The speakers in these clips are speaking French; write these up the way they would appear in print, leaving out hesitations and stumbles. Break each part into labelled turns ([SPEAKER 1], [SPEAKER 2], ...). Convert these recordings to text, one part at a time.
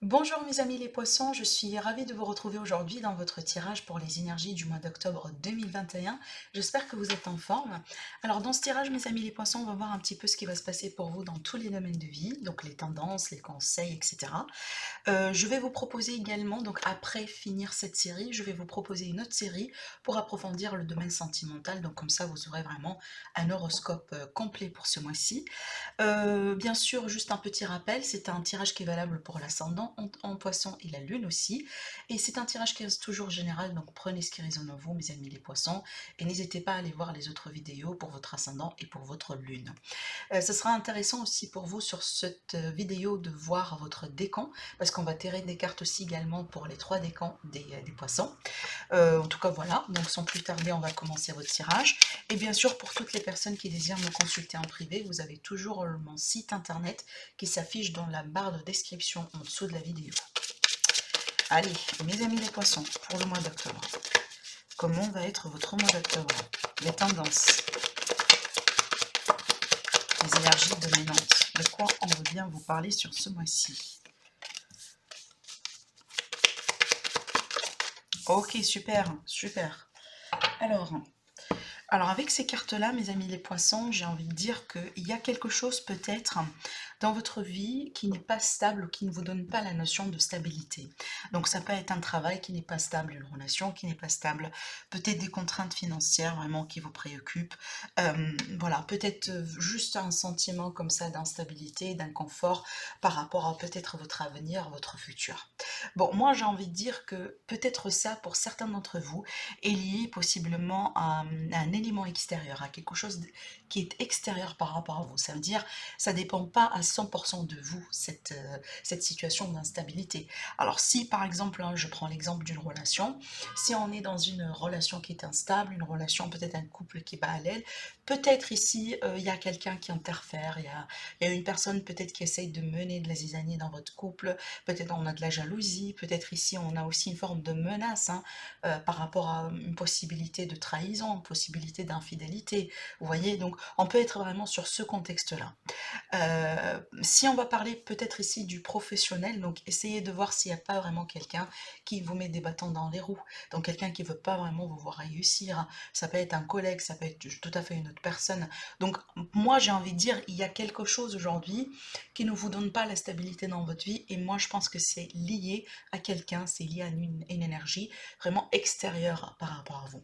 [SPEAKER 1] Bonjour mes amis les poissons, je suis ravie de vous retrouver aujourd'hui dans votre tirage pour les énergies du mois d'octobre 2021. J'espère que vous êtes en forme. Alors dans ce tirage mes amis les poissons, on va voir un petit peu ce qui va se passer pour vous dans tous les domaines de vie, donc les tendances, les conseils, etc. Je vais vous proposer également, donc après finir cette série, je vais vous proposer une autre série pour approfondir le domaine sentimental, donc comme ça vous aurez vraiment un horoscope complet pour ce mois-ci. Bien sûr, juste un petit rappel, c'est un tirage qui est valable pour l'ascendant en poisson et la lune aussi. Et c'est un tirage qui reste toujours général, donc prenez ce qui résonne en vous, mes amis les poissons, et n'hésitez pas à aller voir les autres vidéos pour votre ascendant et pour votre lune. Ce sera intéressant aussi pour vous sur cette vidéo de voir votre décan, parce qu'on va tirer des cartes aussi également pour les trois décans des poissons. En tout cas, voilà. Donc, sans plus tarder, on va commencer votre tirage. Et bien sûr, pour toutes les personnes qui désirent me consulter en privé, vous avez toujours mon site internet qui s'affiche dans la barre de description en dessous de la vidéo. Allez, mes amis les poissons, pour le mois d'octobre. Comment va être votre mois d'octobre? Les tendances, les énergies dominantes. De quoi on veut bien vous parler sur ce mois-ci? Ok, super, super. Alors avec ces cartes-là, mes amis les poissons, j'ai envie de dire qu'il y a quelque chose peut-être dans votre vie qui n'est pas stable, qui ne vous donne pas la notion de stabilité. Donc ça peut être un travail qui n'est pas stable, une relation qui n'est pas stable, peut-être des contraintes financières vraiment qui vous préoccupent. Voilà, peut-être juste un sentiment comme ça d'instabilité, d'inconfort par rapport à peut-être votre avenir, votre futur. Bon, moi j'ai envie de dire que peut-être ça pour certains d'entre vous est lié possiblement à un élément extérieur, à quelque chose qui est extérieur par rapport à vous. Ça veut dire, ça ne dépend pas à 100% de vous, cette situation d'instabilité. Alors si par exemple, hein, je prends l'exemple d'une relation, si on est dans une relation qui est instable, une relation peut-être un couple qui bat à l'aile, peut-être ici, il y a quelqu'un qui interfère, il y a une personne peut-être qui essaye de mener de la zizanie dans votre couple, peut-être on a de la jalousie, peut-être ici on a aussi une forme de menace, hein, par rapport à une possibilité de trahison, une possibilité d'infidélité. Vous voyez, donc on peut être vraiment sur ce contexte-là. Si on va parler peut-être ici du professionnel, donc essayez de voir s'il n'y a pas vraiment quelqu'un qui vous met des bâtons dans les roues, donc quelqu'un qui ne veut pas vraiment vous voir réussir. Ça peut être un collègue, ça peut être tout à fait une autre personne. Donc moi j'ai envie de dire, il y a quelque chose aujourd'hui qui ne vous donne pas la stabilité dans votre vie, et moi je pense que c'est lié à quelqu'un, c'est lié à une énergie vraiment extérieure par rapport à vous.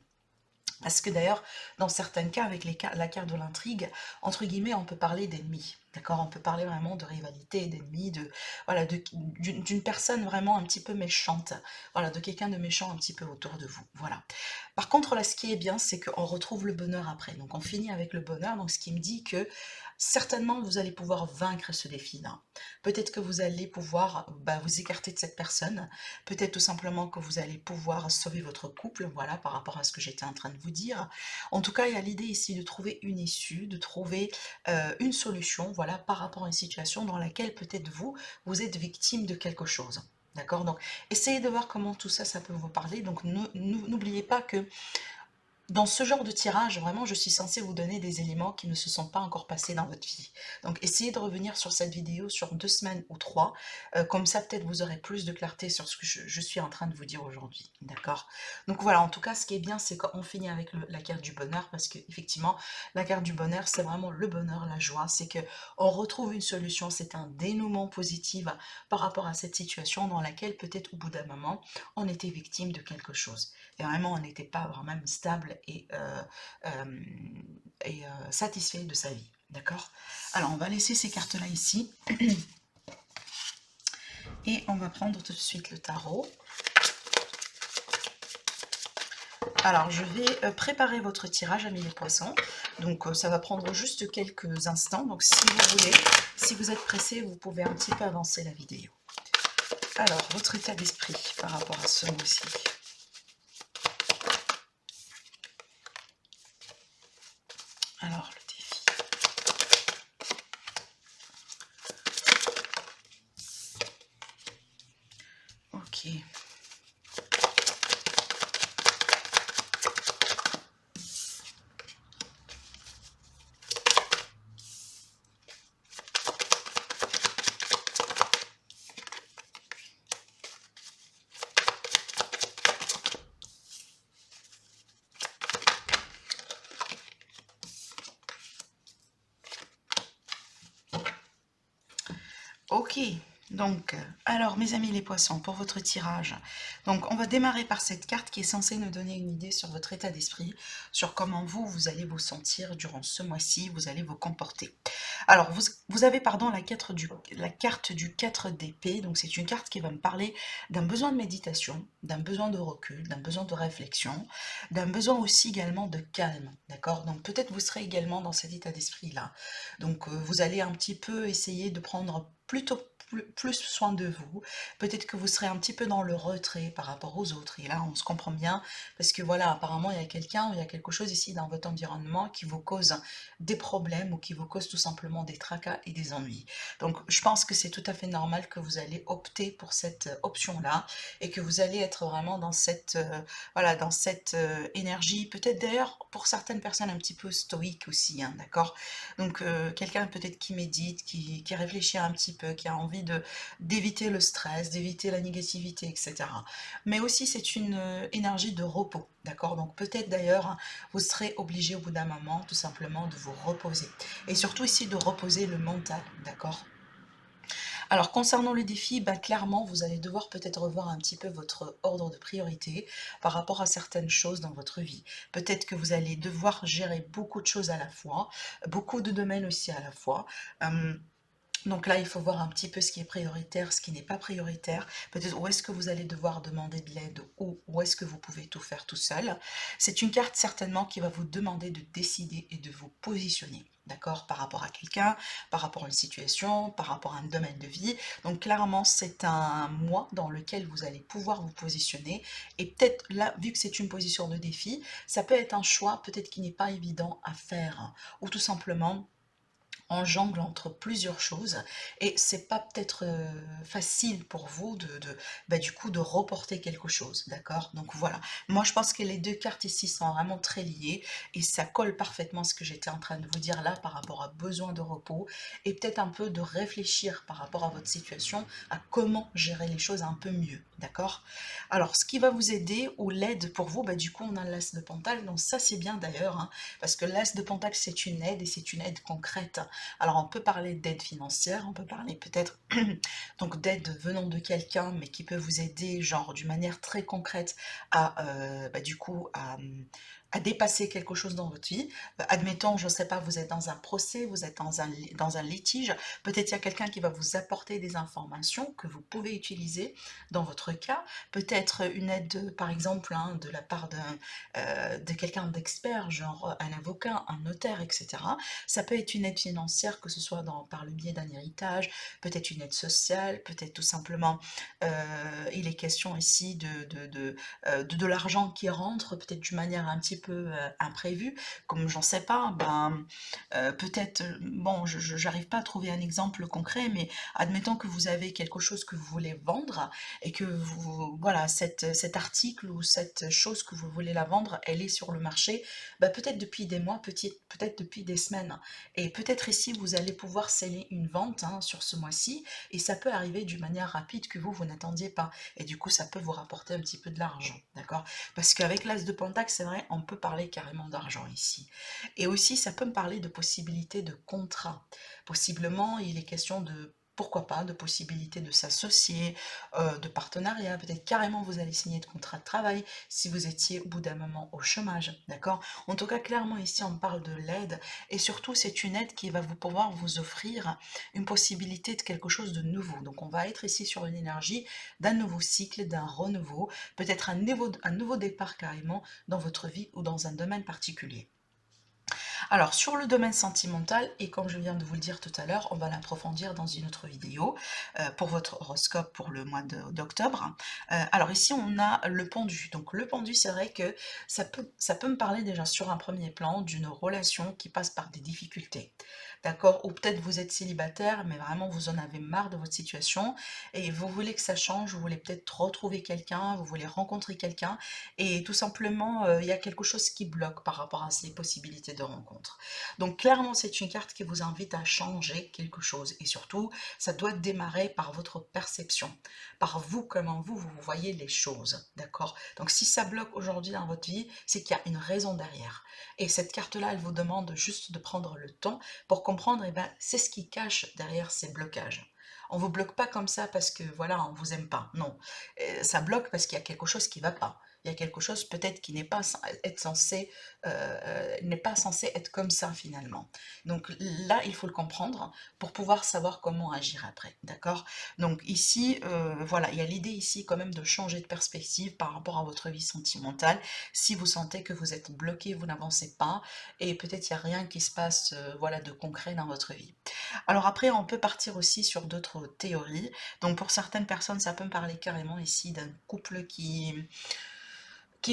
[SPEAKER 1] Parce que d'ailleurs, dans certains cas, avec la carte de l'intrigue, entre guillemets, on peut parler d'ennemis. D'accord? On peut parler vraiment de rivalité, d'ennemis, voilà, d'une personne vraiment un petit peu méchante. Voilà, de quelqu'un de méchant un petit peu autour de vous. Voilà. Par contre, là, ce qui est bien, c'est qu'on retrouve le bonheur après. Donc, on finit avec le bonheur. Donc, ce qui me dit que certainement, vous allez pouvoir vaincre ce défi-là. Peut-être que vous allez pouvoir vous écarter de cette personne. Peut-être tout simplement que vous allez pouvoir sauver votre couple, voilà, par rapport à ce que j'étais en train de vous dire. En tout cas, il y a l'idée ici de trouver une issue, de trouver une solution, voilà, par rapport à une situation dans laquelle peut-être vous êtes victime de quelque chose. D'accord? Donc, essayez de voir comment tout ça, ça peut vous parler. Donc, n'oubliez pas que dans ce genre de tirage, vraiment, je suis censée vous donner des éléments qui ne se sont pas encore passés dans votre vie. Donc, essayez de revenir sur cette vidéo sur 2 semaines ou 3. Comme ça, peut-être vous aurez plus de clarté sur ce que je suis en train de vous dire aujourd'hui. D'accord? Donc voilà, en tout cas, ce qui est bien, c'est qu'on finit avec la carte du bonheur, parce que effectivement, la carte du bonheur, c'est vraiment le bonheur, la joie. C'est que on retrouve une solution, c'est un dénouement positif par rapport à cette situation dans laquelle peut-être au bout d'un moment, on était victime de quelque chose. Et vraiment, on n'était pas vraiment stable euh, satisfait de sa vie. D'accord? Alors, on va laisser ces cartes-là ici. Et on va prendre tout de suite le tarot. Alors, je vais préparer votre tirage, amis les poissons. Donc, ça va prendre juste quelques instants. Donc, si vous voulez, si vous êtes pressé, vous pouvez un petit peu avancer la vidéo. Alors, votre état d'esprit par rapport à ce mois-ci. Alors, le défi. Ok. Ok, donc, alors mes amis les poissons, pour votre tirage, donc on va démarrer par cette carte qui est censée nous donner une idée sur votre état d'esprit, sur comment vous allez vous sentir durant ce mois-ci, vous allez vous comporter. Alors, vous avez, pardon, la carte du 4 d'épée, donc c'est une carte qui va me parler d'un besoin de méditation, d'un besoin de recul, d'un besoin de réflexion, d'un besoin aussi également de calme, d'accord? Donc peut-être vous serez également dans cet état d'esprit-là. Donc vous allez un petit peu essayer de prendre plutôt plus soin de vous. Peut-être que vous serez un petit peu dans le retrait par rapport aux autres. Et là, on se comprend bien parce que voilà, apparemment, il y a quelqu'un ou il y a quelque chose ici dans votre environnement qui vous cause des problèmes ou qui vous cause tout simplement des tracas et des ennuis. Donc, je pense que c'est tout à fait normal que vous allez opter pour cette option-là et que vous allez être vraiment dans cette, voilà, dans cette énergie, peut-être d'ailleurs pour certaines personnes un petit peu stoïque aussi, hein, d'accord? Donc quelqu'un peut-être qui médite, qui réfléchit un petit peu, qui a envie d'éviter le stress, d'éviter la négativité, etc. Mais aussi c'est une énergie de repos, d'accord? Donc peut-être d'ailleurs hein, vous serez obligé au bout d'un moment tout simplement de vous reposer. Et surtout ici de reposer le mental, d'accord? Alors concernant le défi, bah, clairement, vous allez devoir peut-être revoir un petit peu votre ordre de priorité par rapport à certaines choses dans votre vie. Peut-être que vous allez devoir gérer beaucoup de choses à la fois, beaucoup de domaines aussi à la fois. Euh, donc là, il faut voir un petit peu ce qui est prioritaire, ce qui n'est pas prioritaire. Peut-être où est-ce que vous allez devoir demander de l'aide ou où est-ce que vous pouvez tout faire tout seul. C'est une carte certainement qui va vous demander de décider et de vous positionner. D'accord? Par rapport à quelqu'un, par rapport à une situation, par rapport à un domaine de vie. Donc clairement, c'est un mois dans lequel vous allez pouvoir vous positionner. Et peut-être là, vu que c'est une position de défi, ça peut être un choix peut-être qui n'est pas évident à faire. Ou tout simplement on jongle entre plusieurs choses et c'est pas peut-être facile pour vous bah, du coup de reporter quelque chose, d'accord? Donc voilà, moi je pense que les deux cartes ici sont vraiment très liées et ça colle parfaitement à ce que j'étais en train de vous dire là par rapport à besoin de repos et peut-être un peu de réfléchir par rapport à votre situation à comment gérer les choses un peu mieux, d'accord? Alors ce qui va vous aider ou l'aide pour vous, bah, du coup on a l'as de Pentacle, donc ça c'est bien d'ailleurs, hein, parce que l'as de Pentacle c'est une aide et c'est une aide concrète. Alors on peut parler d'aide financière, on peut parler peut-être donc d'aide venant de quelqu'un, mais qui peut vous aider genre d'une manière très concrète à bah, du coup à dépasser quelque chose dans votre vie. Admettons, je ne sais pas, vous êtes dans un procès, vous êtes dans un litige, peut-être il y a quelqu'un qui va vous apporter des informations que vous pouvez utiliser dans votre cas, peut-être une aide par exemple hein, de la part de quelqu'un d'expert, genre un avocat, un notaire, etc. Ça peut être une aide financière, que ce soit par le biais d'un héritage, peut-être une aide sociale, peut-être tout simplement, il est question ici de l'argent qui rentre, peut-être d'une manière un petit peu imprévue, comme j'en sais pas, ben, peut-être, bon, j'arrive pas à trouver un exemple concret, mais admettons que vous avez quelque chose que vous voulez vendre et que voilà, cet article ou cette chose que vous voulez la vendre, elle est sur le marché, bah, peut-être depuis des mois, peut-être depuis des semaines. Et peut-être ici, vous allez pouvoir sceller une vente hein, sur ce mois-ci, et ça peut arriver d'une manière rapide que vous n'attendiez pas. Et du coup, ça peut vous rapporter un petit peu de l'argent, d'accord? Parce qu'avec l'as de Pentacle, c'est vrai, on peut parler carrément d'argent ici. Et aussi, ça peut me parler de possibilités de contrat. Possiblement, il est question de pourquoi pas, de possibilités de s'associer, de partenariat, peut-être carrément vous allez signer de contrat de travail si vous étiez au bout d'un moment au chômage, d'accord? En tout cas, clairement ici on parle de l'aide et surtout c'est une aide qui va vous pouvoir vous offrir une possibilité de quelque chose de nouveau. Donc on va être ici sur une énergie d'un nouveau cycle, d'un renouveau, peut-être un nouveau départ carrément dans votre vie ou dans un domaine particulier. Alors, sur le domaine sentimental, et comme je viens de vous le dire tout à l'heure, on va l'approfondir dans une autre vidéo pour votre horoscope pour le mois d'octobre. Alors ici, on a le pendu. Donc le pendu, c'est vrai que ça peut me parler déjà sur un premier plan d'une relation qui passe par des difficultés. D'accord? Ou peut-être vous êtes célibataire, mais vraiment vous en avez marre de votre situation et vous voulez que ça change, vous voulez peut-être retrouver quelqu'un, vous voulez rencontrer quelqu'un et tout simplement, il y a quelque chose qui bloque par rapport à ces possibilités de rencontre. Donc clairement, c'est une carte qui vous invite à changer quelque chose et surtout, ça doit démarrer par votre perception, par vous, comment vous voyez les choses, d'accord? Donc si ça bloque aujourd'hui dans votre vie, c'est qu'il y a une raison derrière. Et cette carte-là, elle vous demande juste de prendre le temps pour comprendre, eh ben, c'est ce qui cache derrière ces blocages. On vous bloque pas comme ça parce que voilà, on vous aime pas. Non, ça bloque parce qu'il y a quelque chose qui va pas. Il y a quelque chose peut-être qui n'est pas être censé, n'est pas censé être comme ça finalement. Donc là, il faut le comprendre pour pouvoir savoir comment agir après, d'accord? Donc ici, voilà, il y a l'idée ici quand même de changer de perspective par rapport à votre vie sentimentale. Si vous sentez que vous êtes bloqué, vous n'avancez pas, et peut-être il n'y a rien qui se passe, voilà, de concret dans votre vie. Alors après, on peut partir aussi sur d'autres théories. Donc pour certaines personnes, ça peut me parler carrément ici d'un couple qui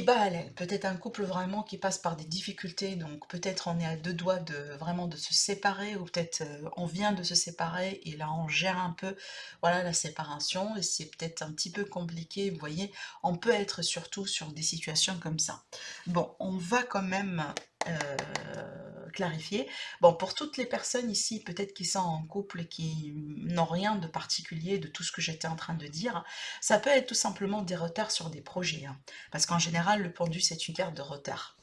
[SPEAKER 1] bat à l'aile. Peut-être un couple vraiment qui passe par des difficultés, donc peut-être on est à deux doigts de vraiment de se séparer, ou peut-être on vient de se séparer et là on gère un peu, voilà, la séparation, et c'est peut-être un petit peu compliqué. Vous voyez, on peut être surtout sur des situations comme ça. Bon, on va quand même clarifier. Bon, pour toutes les personnes ici, peut-être qui sont en couple et qui n'ont rien de particulier de tout ce que j'étais en train de dire, ça peut être tout simplement des retards sur des projets, hein. Parce qu'en général, le pendu, c'est une carte de retard.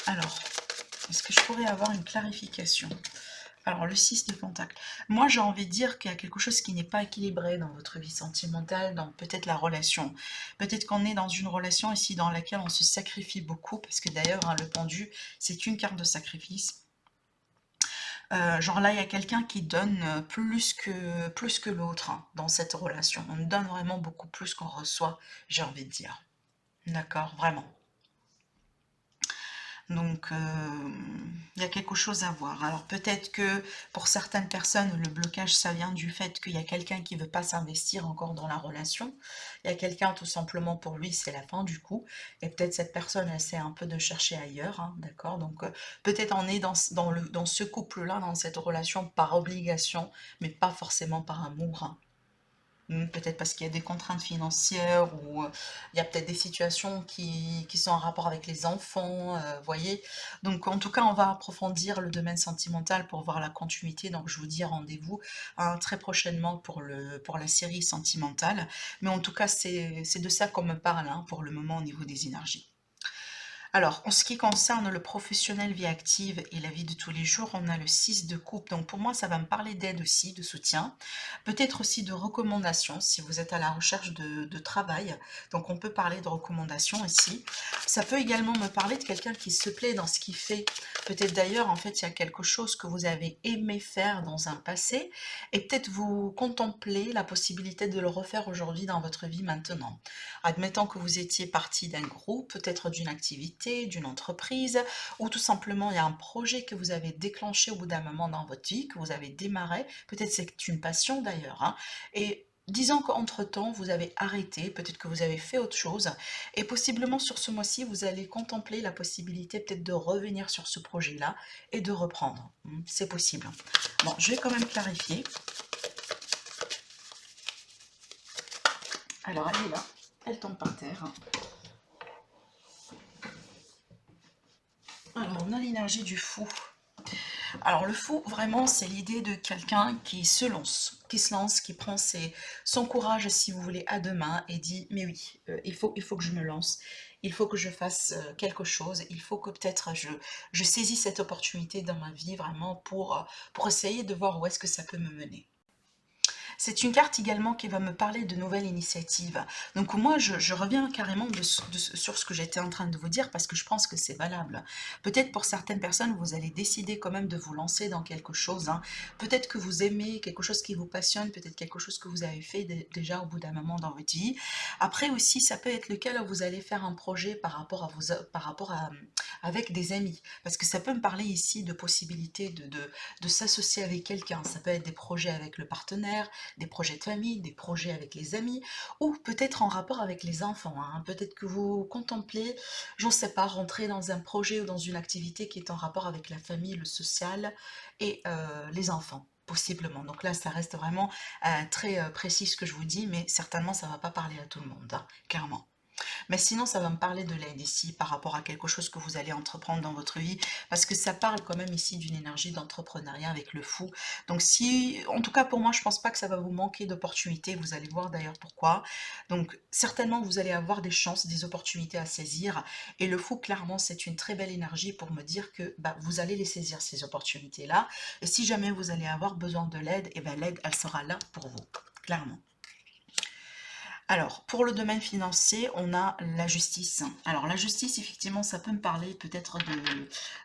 [SPEAKER 1] Alors, est-ce que je pourrais avoir une clarification? Alors, le 6 de Pentacle. Moi, j'ai envie de dire qu'il y a quelque chose qui n'est pas équilibré dans votre vie sentimentale, dans peut-être la relation. Peut-être qu'on est dans une relation ici dans laquelle on se sacrifie beaucoup, parce que d'ailleurs, hein, le pendu, c'est une carte de sacrifice. Genre là, il y a quelqu'un qui donne plus que l'autre, hein, dans cette relation. On donne vraiment beaucoup plus qu'on reçoit, j'ai envie de dire. D'accord, vraiment. Donc, il y a quelque chose à voir. Alors peut-être que pour certaines personnes, le blocage, ça vient du fait qu'il y a quelqu'un qui ne veut pas s'investir encore dans la relation. Il y a quelqu'un, tout simplement, pour lui, c'est la fin du coup. Et peut-être cette personne essaie un peu de chercher ailleurs, hein, d'accord? Donc peut-être on est dans ce couple-là, dans cette relation par obligation, mais pas forcément par amour, hein. Peut-être parce qu'il y a des contraintes financières, ou il y a peut-être des situations qui sont en rapport avec les enfants, voyez. Donc en tout cas, on va approfondir le domaine sentimental pour voir la continuité. Donc je vous dis rendez-vous, hein, très prochainement pour la série sentimentale. Mais en tout cas, c'est de ça qu'on me parle, hein, pour le moment au niveau des énergies. Alors, en ce qui concerne le professionnel, vie active et la vie de tous les jours, on a le 6 de coupe. Donc pour moi, ça va me parler d'aide aussi, de soutien. Peut-être aussi de recommandations si vous êtes à la recherche de travail. Donc on peut parler de recommandations ici. Ça peut également me parler de quelqu'un qui se plaît dans ce qu'il fait. Peut-être d'ailleurs, en fait, il y a quelque chose que vous avez aimé faire dans un passé, et peut-être vous contemplez la possibilité de le refaire aujourd'hui dans votre vie maintenant. Admettons que vous étiez parti d'un groupe, peut-être d'une activité, d'une entreprise, ou tout simplement il y a un projet que vous avez déclenché au bout d'un moment dans votre vie, que vous avez démarré, peut-être c'est une passion d'ailleurs, hein, et disons qu'entre-temps, vous avez arrêté, peut-être que vous avez fait autre chose, et possiblement sur ce mois-ci, vous allez contempler la possibilité peut-être de revenir sur ce projet-là et de reprendre. C'est possible. Bon, je vais quand même clarifier. Alors, elle est là. Elle tombe par terre. Alors, on a l'énergie du fou. Alors, le fou, vraiment, c'est l'idée de quelqu'un qui se lance, qui prend son courage, si vous voulez, à deux mains et dit, mais oui, il faut que je me lance, il faut que je fasse quelque chose, il faut que peut-être je saisis cette opportunité dans ma vie, vraiment, pour essayer de voir où est-ce que ça peut me mener. C'est une carte également qui va me parler de nouvelles initiatives. Donc moi, je reviens carrément sur ce que j'étais en train de vous dire, parce que je pense que c'est valable. Peut-être pour certaines personnes, vous allez décider quand même de vous lancer dans quelque chose, hein. Peut-être que vous aimez quelque chose qui vous passionne, peut-être quelque chose que vous avez fait déjà au bout d'un moment dans votre vie. Après aussi, ça peut être le cas où vous allez faire un projet par rapport à, avec des amis. Parce que ça peut me parler ici de possibilités de s'associer avec quelqu'un. Ça peut être des projets avec le partenaire, des projets de famille, des projets avec les amis, ou peut-être en rapport avec les enfants, hein. Peut-être que vous contemplez, j'en sais pas, rentrer dans un projet ou dans une activité qui est en rapport avec la famille, le social et les enfants. Possiblement. Donc là, ça reste vraiment très précis ce que je vous dis, mais certainement, ça ne va pas parler à tout le monde, hein, clairement. Mais sinon, ça va me parler de l'aide ici par rapport à quelque chose que vous allez entreprendre dans votre vie, parce que ça parle quand même ici d'une énergie d'entrepreneuriat avec le fou. Donc si, en tout cas pour moi, je pense pas que ça va vous manquer d'opportunités, vous allez voir d'ailleurs pourquoi. Donc certainement, vous allez avoir des chances, des opportunités à saisir, et le fou, clairement, c'est une très belle énergie pour me dire que bah, vous allez les saisir, ces opportunités-là, et si jamais vous allez avoir besoin de l'aide, et ben l'aide, elle sera là pour vous, clairement. Alors, pour le domaine financier, on a la justice. Alors, la justice, effectivement, ça peut me parler peut-être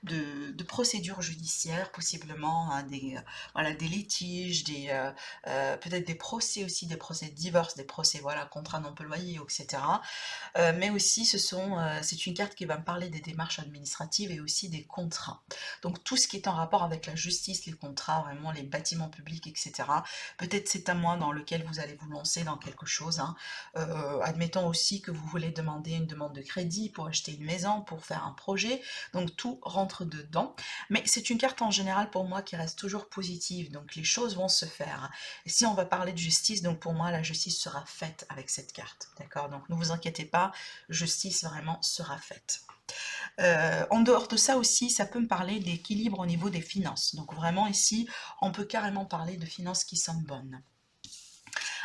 [SPEAKER 1] de procédures judiciaires, possiblement, hein, voilà, des litiges, peut-être des procès aussi, des procès de divorce, des procès, voilà, contrats non-loyers, etc. Mais aussi, c'est une carte qui va me parler des démarches administratives et aussi des contrats. Donc, tout ce qui est en rapport avec la justice, les contrats, vraiment, les bâtiments publics, etc. Peut-être c'est un mois dans lequel vous allez vous lancer dans quelque chose, hein. Admettons aussi que vous voulez demander une demande de crédit pour acheter une maison, pour faire un projet, donc tout rentre dedans. Mais c'est une carte en général pour moi qui reste toujours positive, donc les choses vont se faire. Et si on va parler de justice, donc pour moi la justice sera faite avec cette carte, d'accord? Donc ne vous inquiétez pas, justice vraiment sera faite. En dehors de ça aussi, ça peut me parler d'équilibre au niveau des finances. Donc vraiment ici, on peut carrément parler de finances qui sont bonnes.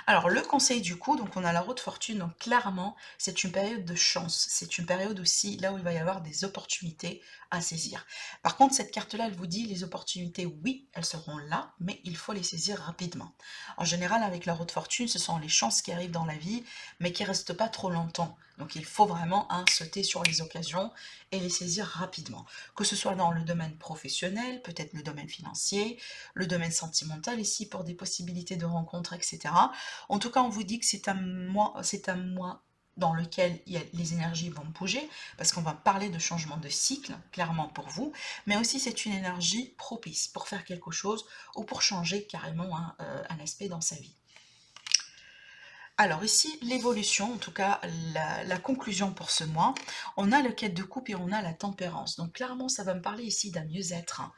[SPEAKER 1] Alors, le conseil du coup, donc on a la roue de fortune, donc clairement, c'est une période de chance. C'est une période aussi là où il va y avoir des opportunités à saisir. Par contre, cette carte-là, elle vous dit les opportunités, oui, elles seront là, mais il faut les saisir rapidement. En général, avec la roue de fortune, ce sont les chances qui arrivent dans la vie, mais qui ne restent pas trop longtemps. Donc, il faut vraiment sauter sur les occasions et les saisir rapidement. Que ce soit dans le domaine professionnel, peut-être le domaine financier, le domaine sentimental ici pour des possibilités de rencontres, etc. En tout cas, on vous dit que c'est un mois dans lequel les énergies vont bouger, parce qu'on va parler de changement de cycle, clairement pour vous, mais aussi c'est une énergie propice pour faire quelque chose ou pour changer carrément un aspect dans sa vie. Alors ici, l'évolution, en tout cas la conclusion pour ce mois, on a le quête de coupe et on a la tempérance. Donc clairement, ça va me parler ici d'un mieux-être, hein,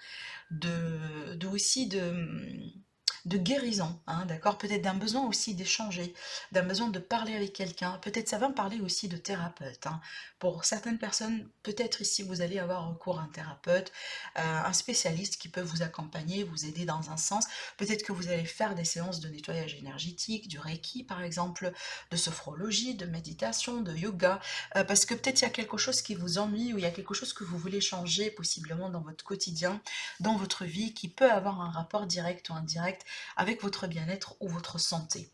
[SPEAKER 1] aussi de guérison, hein, d'accord? Peut-être d'un besoin aussi d'échanger, d'un besoin de parler avec quelqu'un. Peut-être ça va me parler aussi de thérapeute, hein. Pour certaines personnes, peut-être ici vous allez avoir recours à un thérapeute, un spécialiste qui peut vous accompagner, vous aider dans un sens. Peut-être que vous allez faire des séances de nettoyage énergétique, du Reiki par exemple, de sophrologie, de méditation, de yoga, parce que peut-être il y a quelque chose qui vous ennuie ou il y a quelque chose que vous voulez changer possiblement dans votre quotidien, dans votre vie, qui peut avoir un rapport direct ou indirect avec votre bien-être ou votre santé.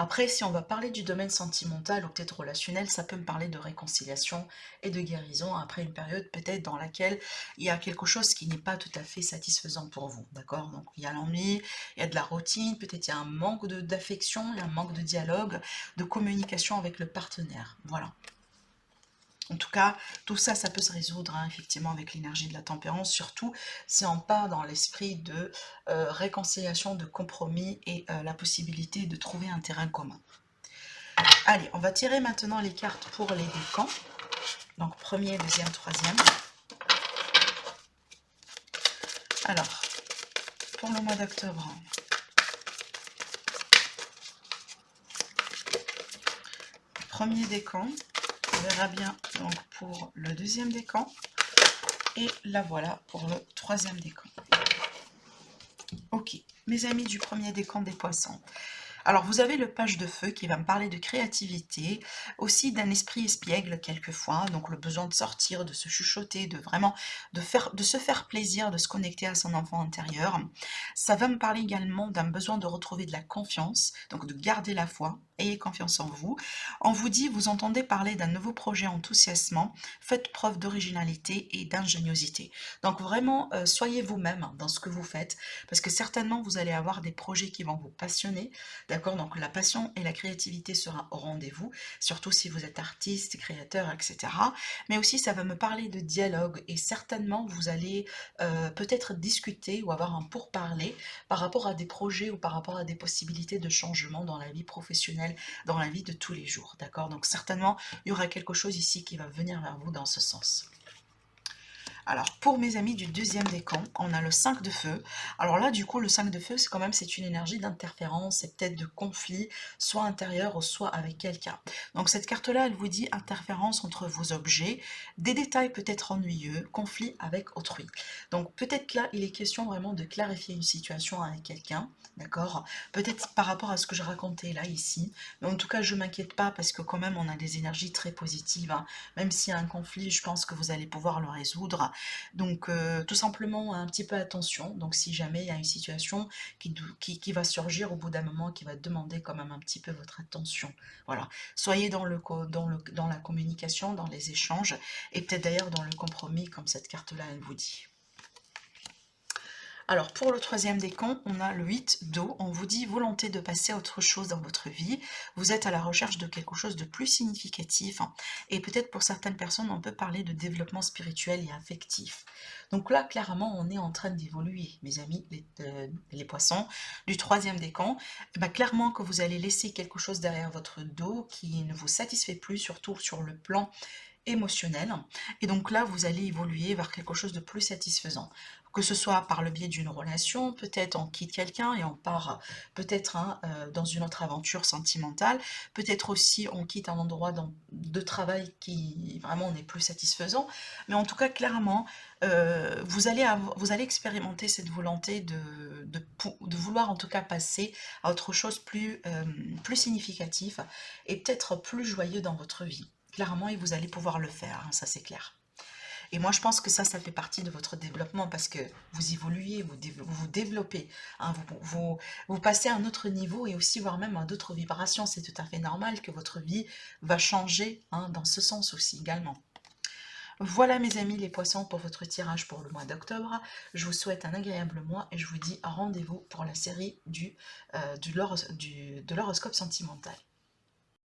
[SPEAKER 1] Après, si on va parler du domaine sentimental ou peut-être relationnel, ça peut me parler de réconciliation et de guérison après une période peut-être dans laquelle il y a quelque chose qui n'est pas tout à fait satisfaisant pour vous, d'accord? Donc il y a l'ennui, il y a de la routine, peut-être il y a un manque d'affection, il y a un manque de dialogue, de communication avec le partenaire, voilà. En tout cas, tout ça, ça peut se résoudre, hein, effectivement, avec l'énergie de la tempérance, surtout si on part dans l'esprit de réconciliation, de compromis et la possibilité de trouver un terrain commun. Allez, on va tirer maintenant les cartes pour les décans. Donc, premier, deuxième, troisième. Alors, pour le mois d'octobre, premier décan, on verra bien donc pour le deuxième décan. Et la voilà pour le troisième décan. Ok, mes amis du premier décan des poissons. Alors, vous avez le page de feu qui va me parler de créativité, aussi d'un esprit espiègle quelquefois, donc le besoin de sortir, de se chuchoter, de vraiment de se faire plaisir, de se connecter à son enfant intérieur. Ça va me parler également d'un besoin de retrouver de la confiance, donc de garder la foi. Ayez confiance en vous. On vous dit, vous entendez parler d'un nouveau projet enthousiasmant, faites preuve d'originalité et d'ingéniosité. Donc vraiment, soyez vous-même dans ce que vous faites, parce que certainement vous allez avoir des projets qui vont vous passionner. D'accord? Donc la passion et la créativité sera au rendez-vous, surtout si vous êtes artiste, créateur, etc. Mais aussi ça va me parler de dialogue et certainement vous allez peut-être discuter ou avoir un pourparler par rapport à des projets ou par rapport à des possibilités de changement dans la vie professionnelle, dans la vie de tous les jours. D'accord? Donc certainement il y aura quelque chose ici qui va venir vers vous dans ce sens. Alors, pour mes amis du deuxième décan, on a le 5 de feu. Alors là, du coup, le 5 de feu, c'est quand même, c'est une énergie d'interférence, c'est peut-être de conflit, soit intérieur ou soit avec quelqu'un. Donc cette carte-là, elle vous dit interférence entre vos objets, des détails peut-être ennuyeux, conflit avec autrui. Donc peut-être là, il est question vraiment de clarifier une situation avec quelqu'un, d'accord? Peut-être par rapport à ce que je racontais là, ici. Mais en tout cas, je ne m'inquiète pas parce que quand même, on a des énergies très positives, hein. Même s'il y a un conflit, je pense que vous allez pouvoir le résoudre. Donc, tout simplement, un petit peu attention. Donc, si jamais il y a une situation qui va surgir au bout d'un moment, qui va demander quand même un petit peu votre attention. Voilà. Soyez dans la communication, dans les échanges, et peut-être d'ailleurs dans le compromis, comme cette carte-là, elle vous dit. Alors, pour le troisième décan, on a le 8 d'eau. On vous dit volonté de passer à autre chose dans votre vie. Vous êtes à la recherche de quelque chose de plus significatif. Et peut-être pour certaines personnes, on peut parler de développement spirituel et affectif. Donc là, clairement, on est en train d'évoluer, mes amis, les poissons. Du troisième décan, clairement que vous allez laisser quelque chose derrière votre dos qui ne vous satisfait plus, surtout sur le plan émotionnel. Et donc là, vous allez évoluer vers quelque chose de plus satisfaisant. Que ce soit par le biais d'une relation, peut-être on quitte quelqu'un et on part peut-être dans une autre aventure sentimentale, peut-être aussi on quitte un endroit de travail qui vraiment n'est plus satisfaisant, mais en tout cas clairement, vous allez expérimenter cette volonté de vouloir en tout cas passer à autre chose plus significatif et peut-être plus joyeux dans votre vie. Clairement, et vous allez pouvoir le faire, hein, ça c'est clair. Et moi, je pense que ça fait partie de votre développement parce que vous évoluez, vous développez, hein, vous passez à un autre niveau et aussi voire même à d'autres vibrations. C'est tout à fait normal que votre vie va changer, hein, dans ce sens aussi également. Voilà mes amis les poissons pour votre tirage pour le mois d'octobre. Je vous souhaite un agréable mois et je vous dis rendez-vous pour la série de l'horoscope sentimental.